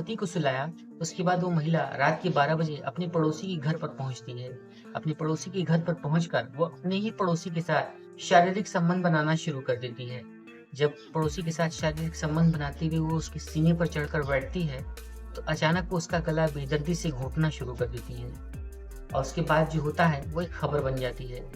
पति को सुलाया, उसके बाद वो महिला रात के 12 बजे अपने पड़ोसी के घर पर पहुँचती है। अपने पड़ोसी के घर पर पहुँचकर वो अपने ही पड़ोसी के साथ शारीरिक संबंध बनाना शुरू कर देती है। जब पड़ोसी के साथ शारीरिक संबंध बनाते हुए वो उसके सीने पर चढ़कर बैठती है, तो अचानक वो उसका गला बेदर्दी से घोंटना शुरू कर देती है और उसके बाद जो होता है वो एक खबर बन जाती है।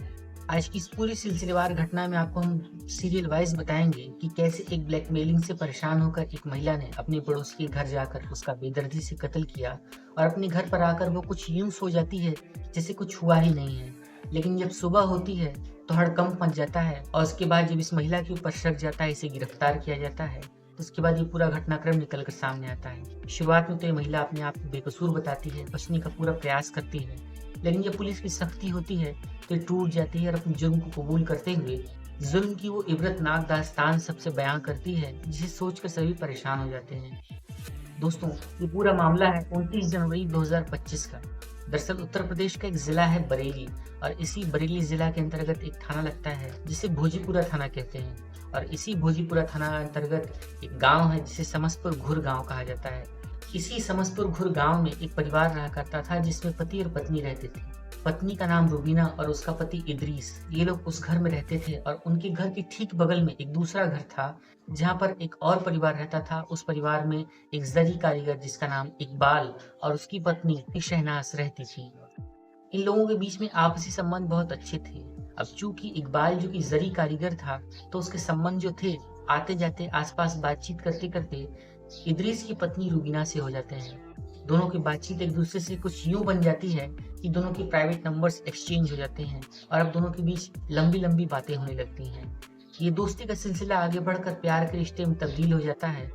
आज की इस पूरी सिलसिलेवार घटना में आपको हम सीरियल वाइज़ बताएँगे कि कैसे एक ब्लैकमेलिंग से परेशान होकर एक महिला ने अपने पड़ोसी के घर जाकर उसका बेदर्दी से कत्ल किया और अपने घर पर आकर वो कुछ यूँ सो जाती है जैसे कुछ हुआ ही नहीं है। लेकिन जब सुबह होती है तो हड़कंप मच जाता है और उसके बाद जब इस महिला के ऊपर शक जाता है, इसे गिरफ्तार किया जाता है, तो उसके बाद ये पूरा घटनाक्रम निकल कर सामने आता है। शुरुआत में तो ये महिला अपने आप को बेकसूर बताती है, बचने का पूरा प्रयास करती है, लेकिन जब पुलिस की सख्ती होती है तो ये टूट जाती है और अपने जुर्म को कबूल करते हुए जुल्म की वो इबरतनाक दास्तान सबसे बयां करती है, जिसे सोचकर सभी परेशान हो जाते हैं। दोस्तों, ये पूरा मामला है 29 जनवरी 2025 का। दरअसल उत्तर प्रदेश का एक ज़िला है बरेली और इसी बरेली ज़िला के अंतर्गत एक थाना लगता है जिसे भोजीपुरा थाना कहते हैं और इसी भोजीपुरा थाना अंतर्गत एक गांव है जिसे समसपुर घुर गांव कहा जाता है। इसी समसपुर घुर गांव में एक परिवार रहा करता था जिसमें पति और पत्नी रहते थे। पत्नी का नाम रूबीना और उसका पति इदरीस। ये लोग उस घर में रहते थे और उनके घर के ठीक बगल में एक दूसरा घर था जहाँ पर एक और परिवार रहता था। उस परिवार में एक जरी कारीगर जिसका नाम इकबाल और उसकी पत्नी शहनाज रहती थी। इन लोगों के बीच में आपसी संबंध बहुत अच्छे थे। अब चूंकि इकबाल जो कि जरी कारीगर था, तो उसके संबंध जो थे आते जाते आसपास बातचीत करते करते इदरीस की पत्नी रूबीना से हो जाते हैं। दोनों की बातचीत एक दूसरे से कुछ यूं बन जाती है कि दोनों के प्राइवेट नंबर्स एक्सचेंज हो जाते हैं और अब दोनों के बीच लंबी लंबी बातें होने लगती हैं। ये दोस्ती का सिलसिला आगे बढ़कर प्यार के रिश्ते में तब्दील हो जाता है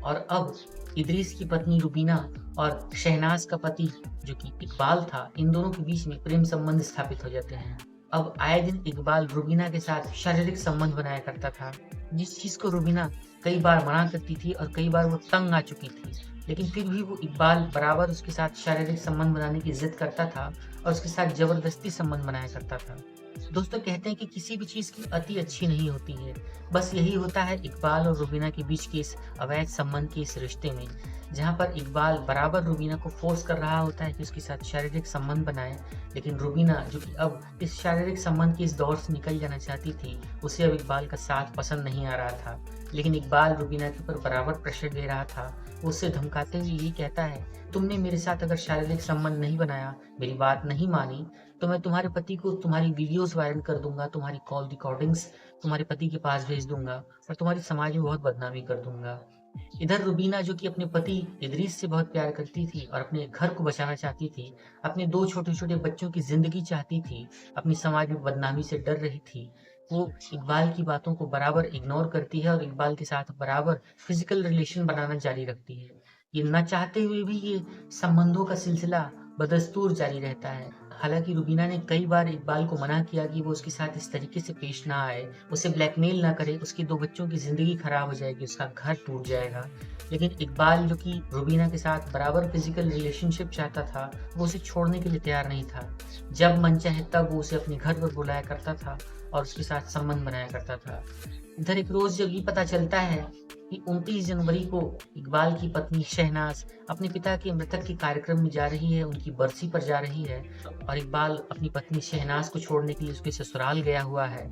और अब इदरीस की पत्नी रुबीना और शहनाज का पति जो कि इकबाल था, इन दोनों के बीच में प्रेम संबंध स्थापित हो जाते हैं। अब आए दिन इकबाल रुबीना के साथ शारीरिक संबंध बनाया करता था, जिस चीज को रुबीना कई बार मना करती थी और कई बार वो तंग आ चुकी थी, लेकिन फिर भी वो इकबाल बराबर उसके साथ शारीरिक संबंध बनाने की जिद करता था और उसके साथ जबरदस्ती संबंध बनाया करता था। दोस्तों, कहते हैं कि किसी भी चीज़ की अति अच्छी नहीं होती है। बस यही होता है इकबाल और रुबीना के बीच के इस अवैध संबंध के इस रिश्ते में, जहाँ पर इकबाल बराबर रुबीना को फोर्स कर रहा होता है कि उसके साथ शारीरिक संबंध बनाए, लेकिन रुबीना जो कि अब इस शारीरिक संबंध के इस दौर से निकल जाना चाहती थी, उसे अब इकबाल का साथ पसंद नहीं आ रहा था। लेकिन इकबाल रुबीना के ऊपर बराबर प्रेशर दे रहा था। वो उसे धमकाते हुए ये कहता है, तुमने मेरे साथ अगर शारीरिक संबंध नहीं बनाया, मेरी बात नहीं मानी, तो मैं तुम्हारे पति को तुम्हारी वीडियोस वायरल कर दूंगा, तुम्हारी कॉल रिकॉर्डिंग्स तुम्हारे पति के पास भेज दूंगा और तुम्हारी समाज में बहुत बदनामी कर दूंगा। इधर रुबीना जो कि अपने पति इदरीस से बहुत प्यार करती थी और अपने घर को बचाना चाहती थी, अपने दो छोटे छोटे बच्चों की जिंदगी चाहती थी, अपनी समाज में बदनामी से डर रही थी, वो इकबाल की बातों को बराबर इग्नोर करती है और इकबाल के साथ बराबर फिजिकल रिलेशन बनाना जारी रखती है। ये न चाहते हुए भी ये संबंधों का सिलसिला बदस्तूर जारी रहता है। हालांकि रुबीना ने कई बार इकबाल को मना किया कि वो उसके साथ इस तरीके से पेश ना आए, उसे ब्लैकमेल ना करे, उसकी दो बच्चों की जिंदगी खराब हो जाएगी, उसका घर टूट जाएगा। लेकिन इकबाल जो कि रुबीना के साथ बराबर फिजिकल रिलेशनशिप चाहता था, वो उसे छोड़ने के लिए तैयार नहीं था। जब मन चाहे तब वो उसे अपने घर पर बुलाया करता था और उसके साथ संबंध बनाया करता था। इधर एक रोज जब ये पता चलता है कि 29 जनवरी को इकबाल की पत्नी शहनाज अपने पिता के मृतक के कार्यक्रम में जा रही है, उनकी बरसी पर जा रही है और इकबाल अपनी पत्नी शहनाज को छोड़ने के लिए उसके ससुराल गया हुआ है,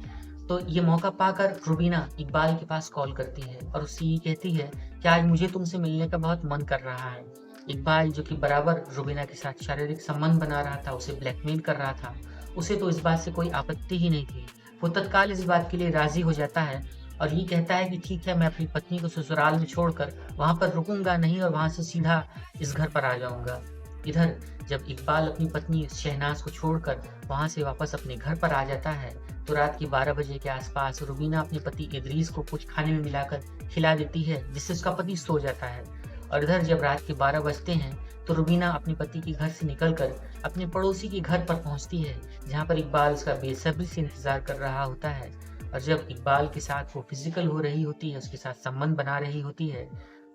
तो ये मौका पाकर रुबीना इकबाल के पास कॉल करती है और उससे ये कहती है कि आज मुझे तुमसे मिलने का बहुत मन कर रहा है। इकबाल जो कि बराबर रुबीना के साथ शारीरिक संबंध बना रहा था, उसे ब्लैकमेल कर रहा था, उसे तो इस बात से कोई आपत्ति ही नहीं थी। वो तत्काल इस बात के लिए राजी हो जाता है और ये कहता है कि ठीक है, मैं अपनी पत्नी को ससुराल में छोड़कर वहां पर रुकूंगा नहीं और वहां से सीधा इस घर पर आ जाऊंगा। इधर जब इकबाल अपनी पत्नी शहनाज को छोड़कर वहां से वापस अपने घर पर आ जाता है, तो रात के 12 बजे के आसपास रुबीना अपने पति इदरीस को कुछ खाने में मिलाकर खिला देती है, जिससे उसका पति सो जाता है। और इधर जब रात के 12 बजते हैं तो रुबीना अपने पति के घर से निकलकर अपने पड़ोसी के घर पर पहुंचती है, जहां पर इकबाल उसका बेसब्री से इंतजार कर रहा होता है। और जब इकबाल के साथ वो फिजिकल हो रही होती है, उसके साथ संबंध बना रही होती है,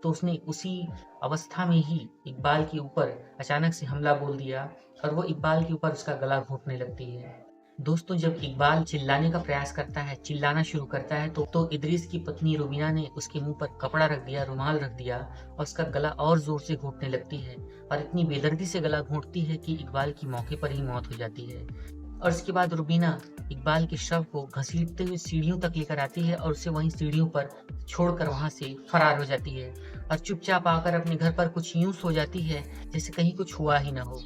तो उसने उसी अवस्था में ही इकबाल के ऊपर अचानक से हमला बोल दिया और वो इकबाल के ऊपर उसका गला घोंटने लगती है। दोस्तों, जब इकबाल चिल्लाने का प्रयास करता है, चिल्लाना शुरू करता है, तो इदरीस की पत्नी रुबीना ने उसके मुंह पर कपड़ा रख दिया, रुमाल रख दिया और उसका गला और जोर से घोंटने लगती है और इतनी बेदर्दी से गला घोंटती है कि इकबाल की मौके पर ही मौत हो जाती है। और इसके बाद रुबीना इकबाल के शव को घसीटते हुए सीढ़ियों तक लेकर आती है और उसे वहीं सीढ़ियों पर छोड़कर वहां से फरार हो जाती है और चुपचाप आकर अपने घर पर कुछ यूं सो जाती है जैसे कहीं कुछ हुआ ही ना हो।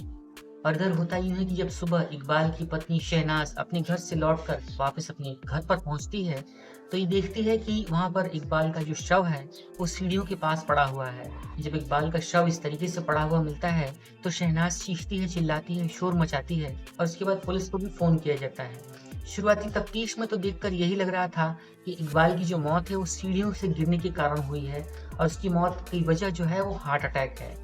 और इधर होता यूं है कि जब सुबह इकबाल की पत्नी शहनाज अपने घर से लौटकर वापस अपने घर पर पहुंचती है, तो ये देखती है कि वहां पर इकबाल का जो शव है वो सीढ़ियों के पास पड़ा हुआ है। जब इकबाल का शव इस तरीके से पड़ा हुआ मिलता है तो शहनाज चीखती है, चिल्लाती है, शोर मचाती है और उसके बाद पुलिस को भी फोन किया जाता है। शुरुआती तफ्तीश में तो देखकर यही लग रहा था कि इकबाल की जो मौत है वो सीढ़ियों से गिरने के कारण हुई है और उसकी मौत की वजह जो है वो हार्ट अटैक है।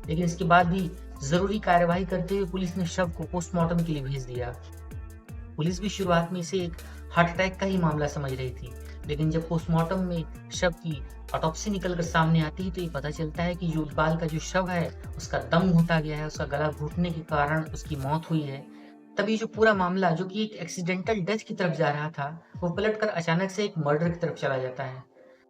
लेकिन इसके बाद भी जरूरी कार्यवाही करते हुए पुलिस ने शव को पोस्टमार्टम के लिए भेज दिया। पुलिस भी शुरुआत में इसे एक हार्ट अटैक का ही मामला समझ रही थी, लेकिन जब पोस्टमार्टम में शव की ऑटोप्सी निकलकर सामने आती है तो ये पता चलता है कि जो इकबाल का जो शव है उसका दम घुटा गया है, उसका गला घुटने के कारण उसकी मौत हुई है। तभी जो पूरा मामला जो कि एक एक्सीडेंटल डेथ की तरफ जा रहा था वो पलटकर अचानक से एक मर्डर की तरफ चला जाता है।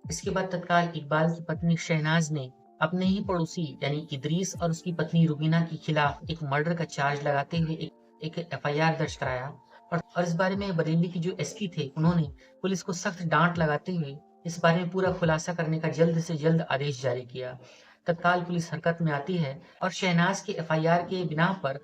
इसके बाद तत्काल इकबाल की पत्नी शहनाज ने अपने ही पड़ोसी यानी इदरीस और उसकी पत्नी रुबीना के खिलाफ एक मर्डर का चार्ज लगाते हुए एक एफआईआर दर्ज कराया और इस बारे में बरेली के जो एसपी थे उन्होंने पुलिस को सख्त डांट लगाते हुए इस बारे में पूरा खुलासा करने का जल्द से जल्द आदेश जारी किया। तत्काल पुलिस हरकत में आती है और शहनाज के एफआईआर के बिना पर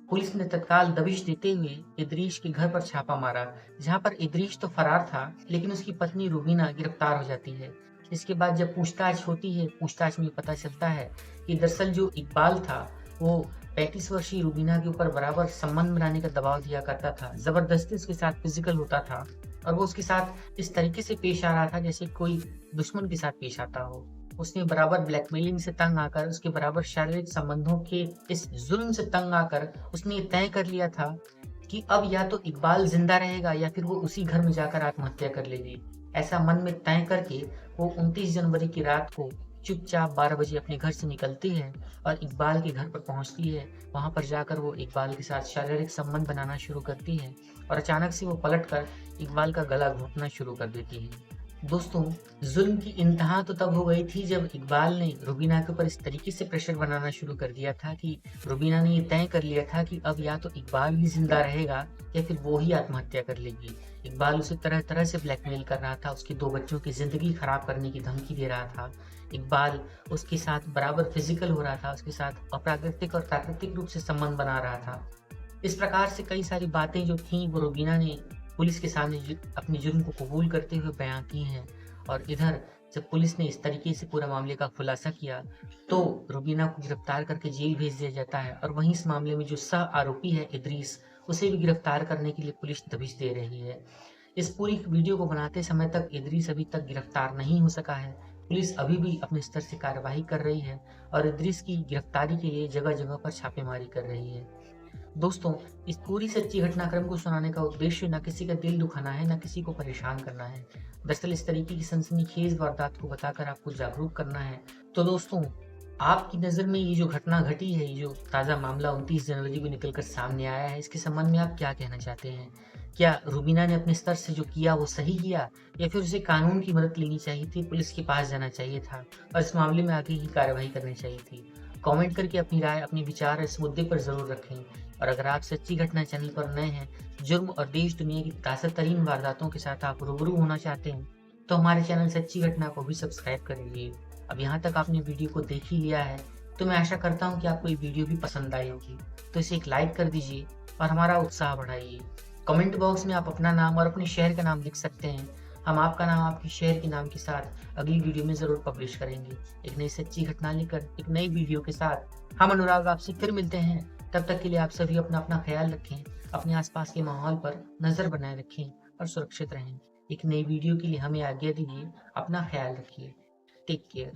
पुलिस ने तत्काल दबिश देते हुए इदरीश के घर पर छापा मारा, जहां पर इदरीश तो फरार था लेकिन उसकी पत्नी रुबीना गिरफ्तार हो जाती है। इसके बाद जब पूछताछ होती है, पूछताछ में पता चलता है कि दरअसल जो इकबाल था वो 35 वर्षीय रुबीना के ऊपर बराबर संबंध बनाने का दबाव दिया करता था, जबरदस्ती उसके साथ फिजिकल होता था और वो उसके साथ इस तरीके से पेश आ रहा था जैसे कोई दुश्मन के साथ पेश आता हो। उसने बराबर ब्लैकमेलिंग से तंग आकर, उसके बराबर शारीरिक संबंधों के इस जुल्म से तंग आकर उसने ये तय कर लिया था कि अब या तो इकबाल जिंदा रहेगा या फिर वो उसी घर में जाकर आत्महत्या कर लेगी। ऐसा मन में तय करके वो 29 जनवरी की रात को चुपचाप 12 बजे अपने घर से निकलती है और इकबाल के घर पर पहुंचती है। वहां पर जाकर वो इकबाल के साथ शारीरिक संबंध बनाना शुरू करती है और अचानक से वो पलटकर इकबाल का गला घोंटना शुरू कर देती है। दोस्तों, जुल्म की इंतहा तो तब हो गई थी जब इकबाल ने रुबीना के ऊपर इस तरीके से प्रेशर बनाना शुरू कर दिया था कि रुबीना ने ये तय कर लिया था कि अब या तो इकबाल ही जिंदा रहेगा या फिर वो ही आत्महत्या कर लेगी। इकबाल उसे तरह तरह से ब्लैकमेल कर रहा था, उसके 2 बच्चों की जिंदगी खराब करने की धमकी दे रहा था। इकबाल उसके साथ बराबर फिजिकल हो रहा था, उसके साथ अप्राकृतिक और प्राकृतिक रूप से संबंध बना रहा था। इस प्रकार से कई सारी बातें जो थी वो रुबीना ने पुलिस के सामने अपने जुर्म को कबूल करते हुए बयां की हैं। और इधर जब पुलिस ने इस तरीके से पूरा मामले का खुलासा किया तो रुबीना को गिरफ्तार करके जेल भेज दिया जाता है और वहीं इस मामले में जो सह आरोपी है इदरीस, उसे भी गिरफ्तार करने के लिए पुलिस दबिश दे रही है। इस पूरी वीडियो को बनाते समय तक इदरीस अभी तक गिरफ्तार नहीं हो सका है। पुलिस अभी भी अपने स्तर से कार्यवाही कर रही है और इदरीस की गिरफ्तारी के लिए जगह जगह पर छापेमारी कर रही है। दोस्तों, इस पूरी सच्ची घटनाक्रम को सुनाने का उद्देश्य न किसी का दिल दुखाना है, न किसी को परेशान करना है। दरअसल इस तरीके की सनसनीखेज वारदात को बताकर आपको जागरूक करना है। तो दोस्तों, आपकी नज़र में ये जो घटना घटी है, ये जो ताज़ा मामला 29 जनवरी को निकल कर सामने आया है, इसके संबंध में आप क्या कहना चाहते हैं? क्या रुबीना ने अपने स्तर से जो किया वो सही किया या फिर उसे कानून की मदद लेनी चाहिए थी, पुलिस के पास जाना चाहिए था और इस मामले में आगे ही कार्रवाई करनी चाहिए थी? कमेंट करके अपनी राय, अपने विचार इस मुद्दे पर ज़रूर रखें। और अगर आप सच्ची घटना चैनल पर नए हैं, जुर्म और देश दुनिया की ताज़ा तरीन वारदातों के साथ आप रूबरू होना चाहते हैं, तो हमारे चैनल सच्ची घटना को भी सब्सक्राइब कर लीजिए। अब यहाँ तक आपने वीडियो को देख ही लिया है तो मैं आशा करता हूँ कि आपको ये वीडियो भी पसंद आई होगी, तो इसे एक लाइक कर दीजिए और हमारा उत्साह बढ़ाइए। कमेंट बॉक्स में आप अपना नाम और अपने शहर का नाम लिख सकते हैं। हम आपका नाम आपके शहर के नाम के साथ अगली वीडियो में ज़रूर पब्लिश करेंगे। एक नई सच्ची घटना लेकर एक नई वीडियो के साथ हम अनुराग आपसे फिर मिलते हैं। तब तक के लिए आप सभी अपना अपना ख्याल रखें, अपने आसपास के माहौल पर नज़र बनाए रखें और सुरक्षित रहें। एक नई वीडियो के लिए हमें आज्ञा दीजिए। अपना ख्याल रखिए। Take care.